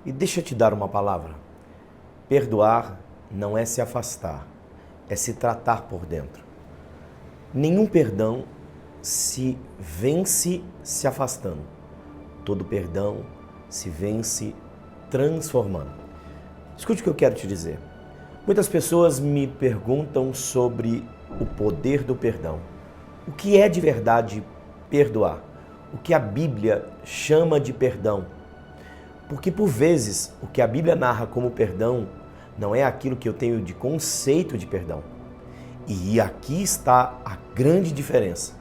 E deixa eu te dar uma palavra. Perdoar não é se afastar, é se tratar por dentro. Nenhum perdão se vence se afastando. Todo perdão se vence transformando. Escute o que eu quero te dizer. Muitas pessoas me perguntam sobre o poder do perdão. O que é de verdade perdoar? O que a Bíblia chama de perdão? Porque por vezes o que a Bíblia narra como perdão não é aquilo que eu tenho de conceito de perdão. E aqui está a grande diferença.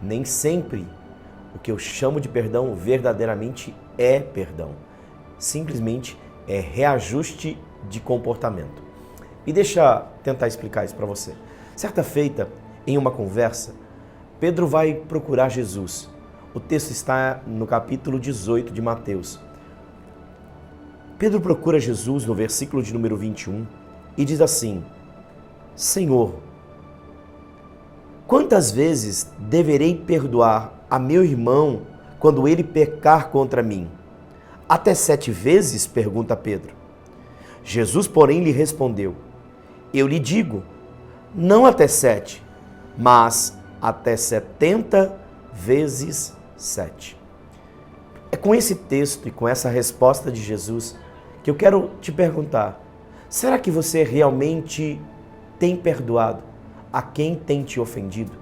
Nem sempre o que eu chamo de perdão verdadeiramente é perdão. Simplesmente é reajuste de comportamento. E deixa eu tentar explicar isso para você. Certa feita, em uma conversa, Pedro vai procurar Jesus. O texto está no capítulo 18 de Mateus. Pedro procura Jesus no versículo de número 21 e diz assim: Senhor, quantas vezes deverei perdoar a meu irmão quando ele pecar contra mim? Até 7 vezes? Pergunta Pedro. Jesus, porém, lhe respondeu: Eu lhe digo, não até 7, mas até 70 vezes 7. É com esse texto e com essa resposta de Jesus que eu quero te perguntar: será que você realmente tem perdoado a quem tem te ofendido?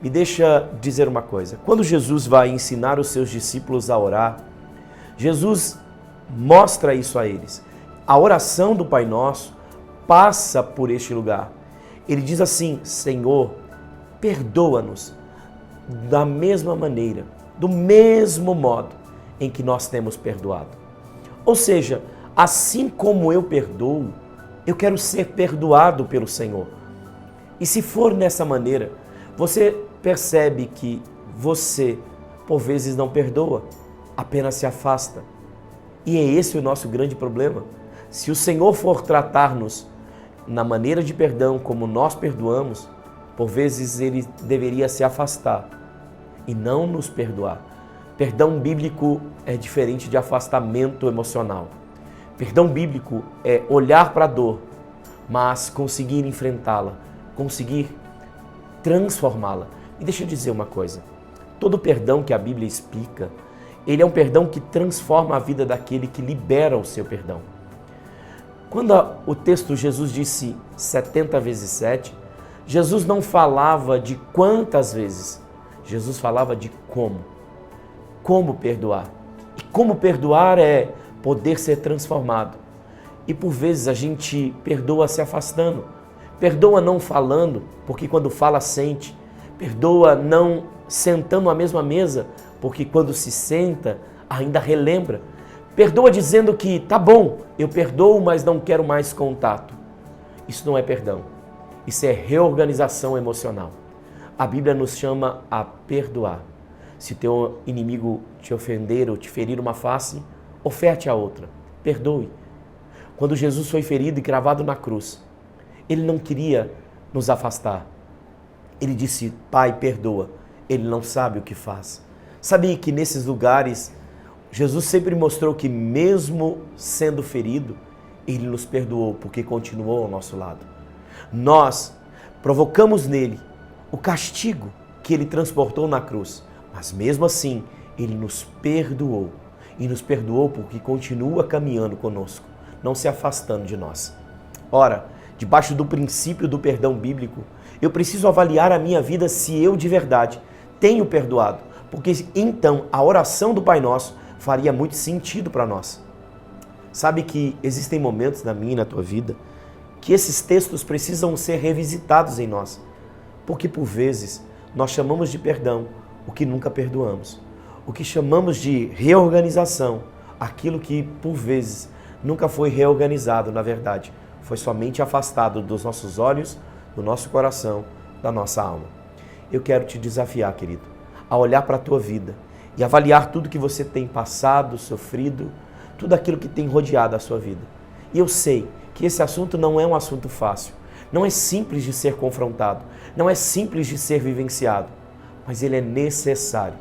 Me deixa dizer uma coisa. Quando Jesus vai ensinar os seus discípulos a orar, Jesus mostra isso a eles. A oração do Pai Nosso passa por este lugar. Ele diz assim: Senhor, perdoa-nos da mesma maneira, do mesmo modo em que nós temos perdoado. Ou seja, assim como eu perdoo, eu quero ser perdoado pelo Senhor. E se for nessa maneira, você percebe que você, por vezes, não perdoa, apenas se afasta. E é esse o nosso grande problema. Se o Senhor for tratar-nos na maneira de perdão como nós perdoamos, por vezes Ele deveria se afastar e não nos perdoar. Perdão bíblico é diferente de afastamento emocional. Perdão bíblico é olhar para a dor, mas conseguir enfrentá-la, conseguir transformá-la. E deixa eu dizer uma coisa, todo perdão que a Bíblia explica, ele é um perdão que transforma a vida daquele que libera o seu perdão. Quando o texto Jesus disse 70 vezes 7, Jesus não falava de quantas vezes, Jesus falava de como. Como perdoar. E como perdoar é poder ser transformado. E por vezes a gente perdoa se afastando, perdoa não falando, porque quando fala sente, perdoa não sentando à mesma mesa, porque quando se senta ainda relembra, perdoa dizendo que tá bom, eu perdoo, mas não quero mais contato. Isso não é perdão, isso é reorganização emocional. A Bíblia nos chama a perdoar. Se teu inimigo te ofender ou te ferir uma face, oferte a outra, perdoe. Quando Jesus foi ferido e cravado na cruz, Ele não queria nos afastar. Ele disse: Pai, perdoa, Ele não sabe o que faz. Sabia que nesses lugares, Jesus sempre mostrou que mesmo sendo ferido, Ele nos perdoou porque continuou ao nosso lado. Nós provocamos nele o castigo que Ele transportou na cruz, mas mesmo assim, Ele nos perdoou. E nos perdoou porque continua caminhando conosco, não se afastando de nós. Ora, debaixo do princípio do perdão bíblico, eu preciso avaliar a minha vida se eu de verdade tenho perdoado, porque então a oração do Pai Nosso faria muito sentido para nós. Sabe que existem momentos na minha e na tua vida que esses textos precisam ser revisitados em nós, porque por vezes nós chamamos de perdão o que nunca perdoamos, o que chamamos de reorganização, aquilo que por vezes nunca foi reorganizado, na verdade, foi somente afastado dos nossos olhos, do nosso coração, da nossa alma. Eu quero te desafiar, querido, a olhar para a tua vida e avaliar tudo que você tem passado, sofrido, tudo aquilo que tem rodeado a sua vida. E eu sei que esse assunto não é um assunto fácil, não é simples de ser confrontado, não é simples de ser vivenciado, mas ele é necessário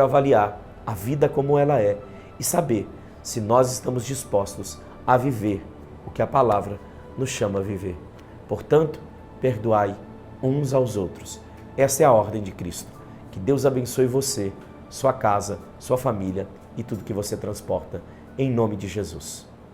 avaliar a vida como ela é e saber se nós estamos dispostos a viver o que a palavra nos chama a viver. Portanto, perdoai uns aos outros. Essa é a ordem de Cristo. Que Deus abençoe você, sua casa, sua família e tudo que você transporta. Em nome de Jesus.